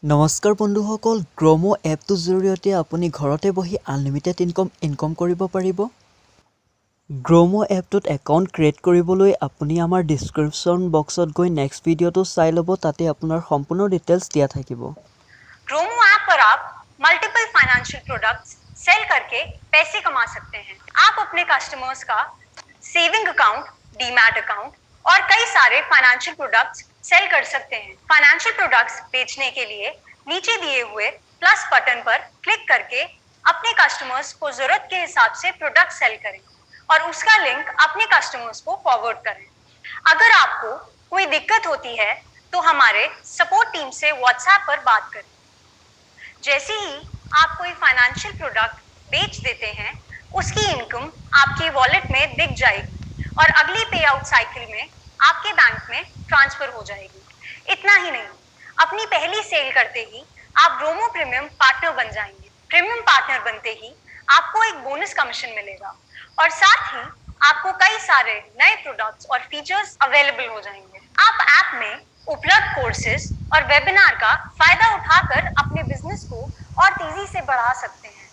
নমস্কাৰ বন্ধুসকল, গ্ৰমো এপটোৰ জৰিয়তে আপুনি ঘৰতে বহি আনলিমিটেড ইনকম কৰিব পাৰিব। গ্ৰমো এপটোত একাউণ্ট ক্ৰিয়েট কৰিবলৈ আপুনি আমাৰ ডিছক্ৰিপশ্যন বক্সত গৈ নেক্সট ভিডিঅ'টো চাই ল'ব, তাতে আপোনাৰ সম্পূৰ্ণ ডিটেইলছ দিয়া থাকিব। ग्रोमो ऐप पर आप मल्टीपल फाइनेंशियल प्रोडक्ट्स सेल करके पैसे कमा सकते हैं। आप अपने कस्टमर्स का सेविंग अकाउंट, डीमैट अकाउंट और कई सारे फाइनेंशियल प्रोडक्ट्स सेल कर सकते हैं। फाइनेंशियल प्रोडक्ट्स बेचने के लिए नीचे दिए हुए प्लस बटन पर क्लिक करके अपने कस्टमर्स को जरूरत के हिसाब से प्रोडक्ट सेल करें और उसका लिंक अपने कस्टमर्स को फॉरवर्ड करें। अगर आपको कोई दिक्कत होती है तो हमारे सपोर्ट टीम से व्हाट्सएप पर बात करें। जैसे ही आप कोई फाइनेंशियल प्रोडक्ट बेच देते हैं, उसकी इनकम आपके वॉलेट में दिख जाएगी और अगली पे आउट साइकिल में आपके बैंक में ट्रांसफर हो जाएगी। इतना ही नहीं, अपनी पहली सेल करते ही आप ग्रोमो प्रीमियम पार्टनर बन जाएंगे। प्रीमियम पार्टनर बनते ही आपको एक बोनस कमीशन मिलेगा और साथ ही आपको कई सारे नए प्रोडक्ट्स और फीचर्स अवेलेबल हो जाएंगे। आप ऐप में उपलब्ध कोर्सेज और वेबिनार का फायदा उठाकर अपने बिजनेस को और तेजी से बढ़ा सकते हैं।